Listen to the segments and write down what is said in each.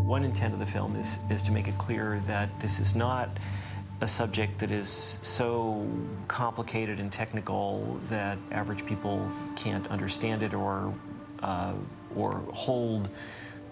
One intent of the film is to make it clear that this is not a subject that is so complicated and technical that average people can't understand it or hold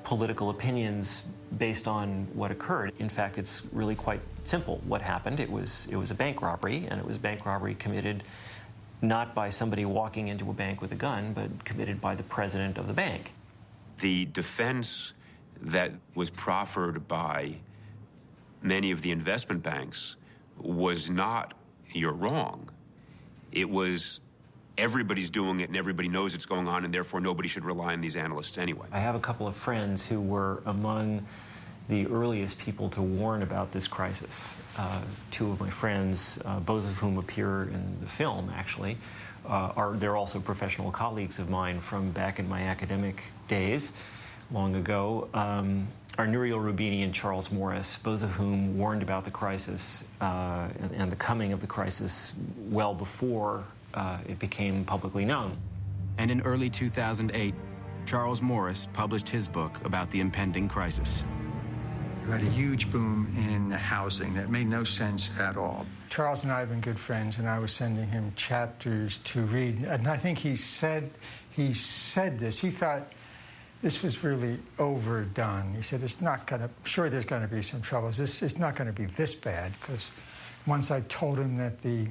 political opinions based on what occurred. In fact, it's really quite simple what happened. It was a bank robbery, and it was bank robbery committed not by somebody walking into a bank with a gun, but committed by the president of the bank. The defense that was proffered by many of the investment banks was not, you're wrong. It was, everybody's doing it and everybody knows it's going on, and therefore nobody should rely on these analysts anyway. I have a couple of friends who were among the earliest people to warn about this crisis. Two of my friends, both of whom appear in the film, actually, they're also professional colleagues of mine from back in my academic days, long ago, are Nouriel Roubini and Charles Morris, both of whom warned about the crisis and the coming of the crisis well before it became publicly known. And in early 2008, Charles Morris published his book about the impending crisis. We had a huge boom in housing that made no sense at all. Charles and I have been good friends, and I was sending him chapters to read. And I think he said this. He thought this was really overdone. He said, it's not going to, sure there's going to be some troubles. It's not going to be this bad, because once I told him that the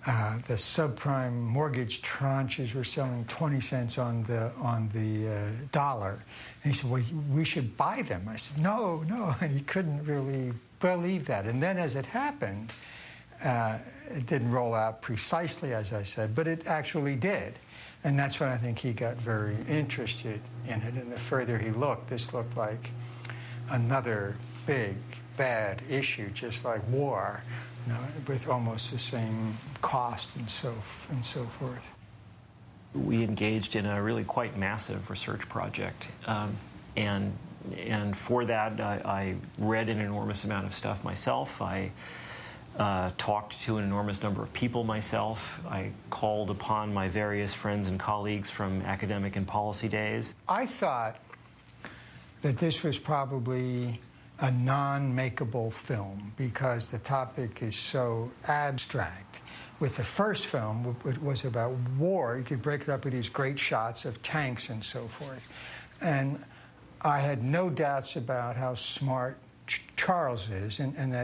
subprime mortgage tranches were selling 20 cents on the dollar. And he said, well, we should buy them. I said, no, and he couldn't really believe that. And then as it happened, it didn't roll out precisely as I said, but it actually did. And that's when I think he got very interested in it. And the further he looked, this looked like another big, bad issue, just like war, you know, with almost the same cost and so forth. We engaged in a really quite massive research project, and for that I read an enormous amount of stuff myself. I talked to an enormous number of people myself. I called upon my various friends and colleagues from academic and policy days. I thought that this was probably a non-makeable film because the topic is so abstract. With the first film, it was about war. You could break it up with these great shots of tanks and so forth. And I had no doubts about how smart Charles is, and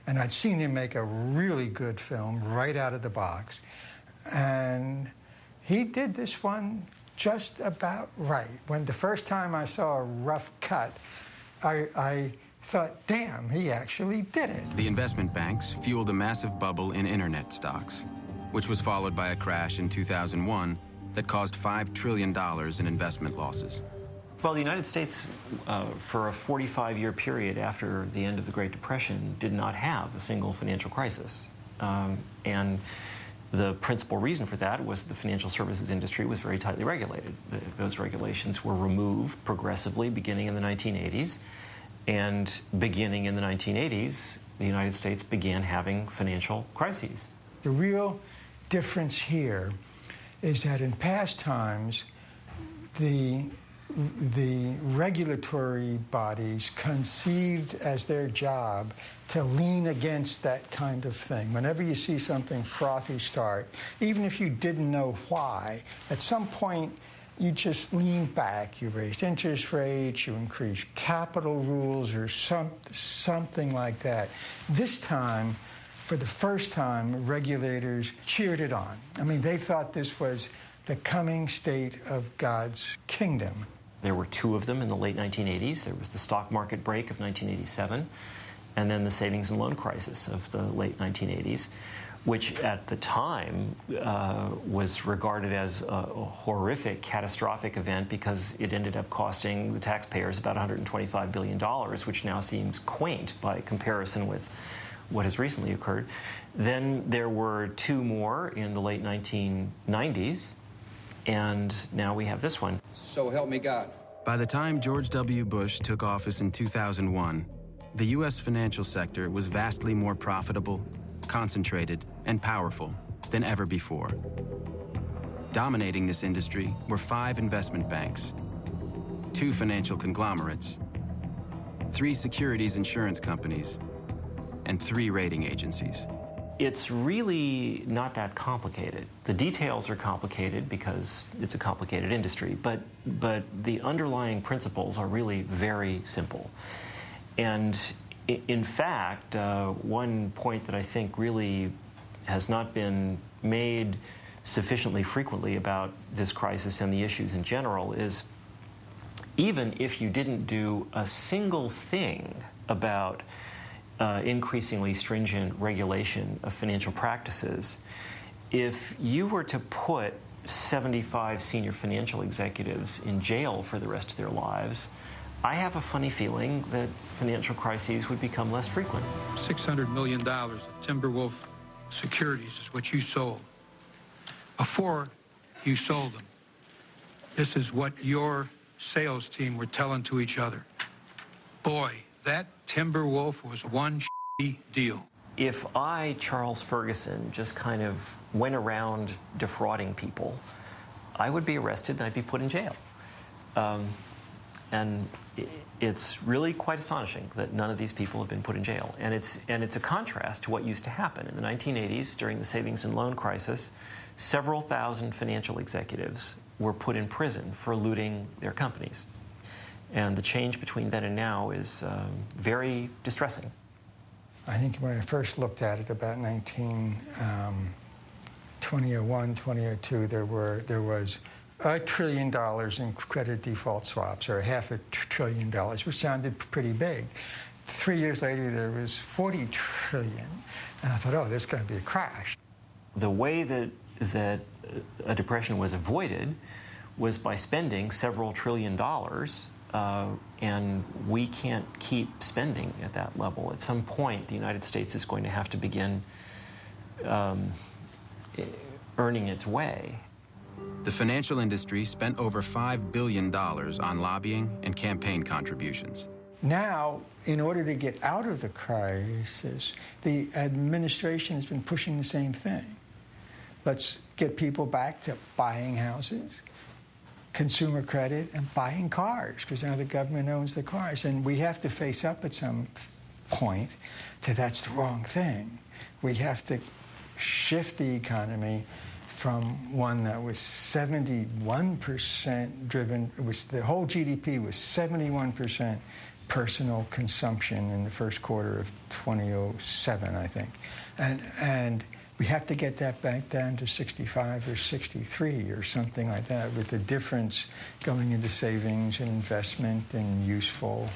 I'd seen him make a really good film right out of the box. And he did this one just about right. When the first time I saw a rough cut, I thought, damn, he actually did it. The investment banks fueled a massive bubble in internet stocks, which was followed by a crash in 2001 that caused $5 trillion in investment losses. Well, the United States, for a 45-year period after the end of the Great Depression, did not have a single financial crisis. And the principal reason for that was the financial services industry was very tightly regulated. Those regulations were removed progressively beginning in the 1980s. And beginning in the 1980s, the United States began having financial crises. The real difference here is that in past times, the regulatory bodies conceived as their job to lean against that kind of thing. Whenever you see something frothy start, even if you didn't know why, at some point you just lean back. You raised interest rates, you increased capital rules, or something like that. This time, for the first time, regulators cheered it on. I mean, they thought this was the coming state of God's kingdom. There were two of them in the late 1980s. There was the stock market break of 1987, and then the savings and loan crisis of the late 1980s, which at the time was regarded as a horrific, catastrophic event because it ended up costing the taxpayers about $125 billion, which now seems quaint by comparison with what has recently occurred. Then there were two more in the late 1990s, and now we have this one. So help me God. By the time George W. Bush took office in 2001, the U.S. financial sector was vastly more profitable, concentrated, and powerful than ever before. Dominating this industry were 5 investment banks, 2 financial conglomerates, 3 securities insurance companies, and 3 rating agencies. It's really not that complicated. The details are complicated because it's a complicated industry, but the underlying principles are really very simple. And in fact, one point that I think really has not been made sufficiently frequently about this crisis and the issues in general is even if you didn't do a single thing about increasingly stringent regulation of financial practices, if you were to put 75 senior financial executives in jail for the rest of their lives, I have a funny feeling that financial crises would become less frequent. $600 million of Timberwolf securities is what you sold. Before you sold them, this is what your sales team were telling to each other. Boy, that Timberwolf was one deal. If I, Charles Ferguson, just kind of went around defrauding people, I would be arrested and I'd be put in jail. And it's really quite astonishing that none of these people have been put in jail. And it's a contrast to what used to happen. In the 1980s, during the savings and loan crisis, several thousand financial executives were put in prison for looting their companies. And the change between then and now is very distressing. I think when I first looked at it about 2001, 2002, there was $1 trillion in credit default swaps, or $500 billion, which sounded pretty big. 3 years later, there was $40 trillion. And I thought, oh, there's going to be a crash. The way that a depression was avoided was by spending several $1 trillion, and we can't keep spending at that level. At some point, the United States is going to have to begin earning its way. The financial industry spent over $5 billion on lobbying and campaign contributions. Now, in order to get out of the crisis, the administration has been pushing the same thing. Let's get people back to buying houses, consumer credit, and buying cars, because now the government owns the cars. And we have to face up at some point to that's the wrong thing. We have to shift the economy from one that was 71% driven, the whole GDP was 71% personal consumption in the first quarter of 2007, I think. And we have to get that back down to 65 or 63 or something like that, with the difference going into savings and investment and useful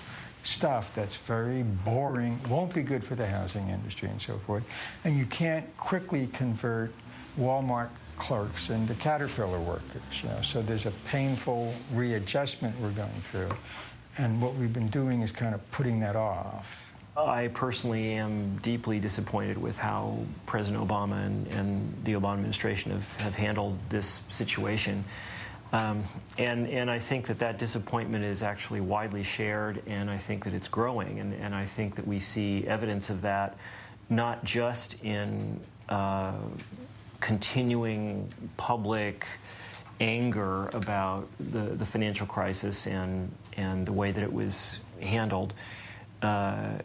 stuff that's very boring, won't be good for the housing industry and so forth. And you can't quickly convert Walmart clerks into Caterpillar workers. So there's a painful readjustment we're going through. And what we've been doing is kind of putting that off. I personally am deeply disappointed with how President Obama and the Obama administration have handled this situation. And I think that disappointment is actually widely shared, and I think that it's growing. And I think that we see evidence of that not just in continuing public anger about the financial crisis and the way that it was handled, and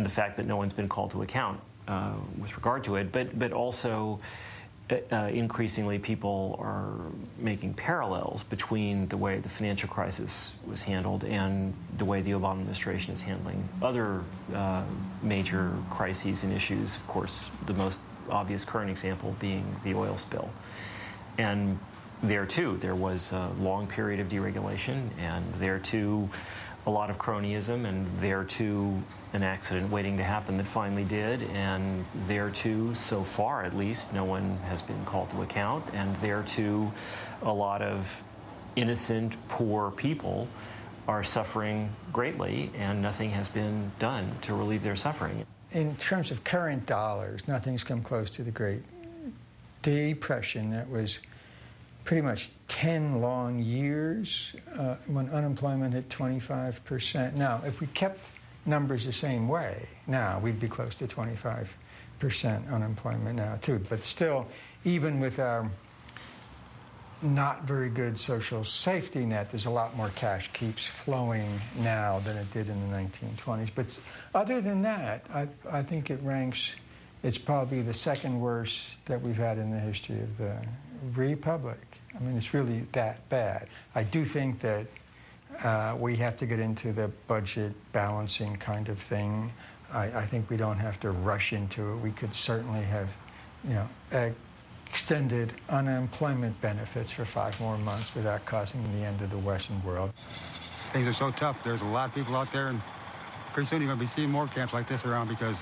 the fact that no one's been called to account with regard to it, but also increasingly people are making parallels between the way the financial crisis was handled and the way the Obama administration is handling other major crises and issues. Of course, the most obvious current example being the oil spill. And there, too, there was a long period of deregulation, and there, too, a lot of cronyism, and there, too, an accident waiting to happen that finally did, and there, too, so far at least, no one has been called to account, and there, too, a lot of innocent, poor people are suffering greatly, and nothing has been done to relieve their suffering. In terms of current dollars, nothing's come close to the Great Depression. That was pretty much 10 long years when unemployment hit 25%. Now, if we kept numbers the same way, now we'd be close to 25% unemployment now, too. But still, even with our not very good social safety net. There's a lot more cash keeps flowing now than it did in the 1920s. But other than that, I think it ranks, it's probably the second worst that we've had in the history of the Republic. I mean, it's really that bad. I do think that we have to get into the budget balancing kind of thing. I think we don't have to rush into it. We could certainly have, extended unemployment benefits for 5 more months without causing the end of the Western world. Things are so tough. There's a lot of people out there, and pretty soon you're going to be seeing more camps like this around because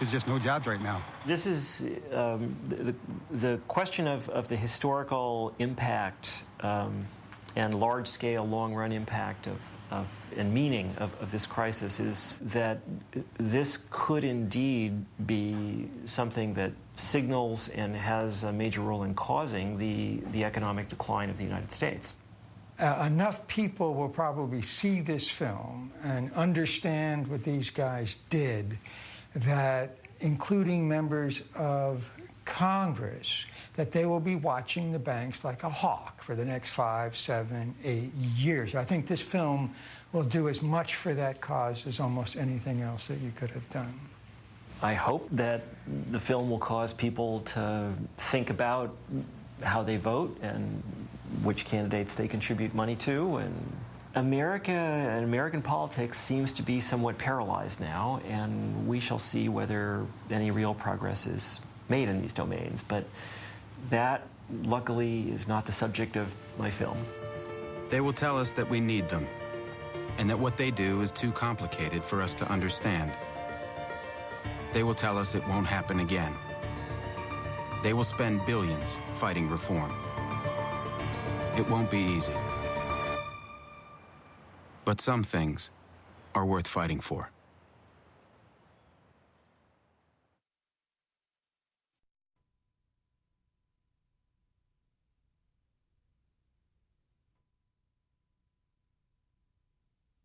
there's just no jobs right now. This is the question of the historical impact and large-scale, long-run impact and meaning of this crisis is that this could indeed be something that signals and has a major role in causing the economic decline of the United States. Enough people will probably see this film and understand what these guys did, that including members of Congress, that they will be watching the banks like a hawk for the next 5, 7, 8 years. I think this film will do as much for that cause as almost anything else that you could have done. I hope that the film will cause people to think about how they vote and which candidates they contribute money to. And America and American politics seems to be somewhat paralyzed now, and we shall see whether any real progress is made in these domains. But that, luckily, is not the subject of my film. They will tell us that we need them, and that what they do is too complicated for us to understand. They will tell us it won't happen again. They will spend billions fighting reform. It won't be easy. But some things are worth fighting for.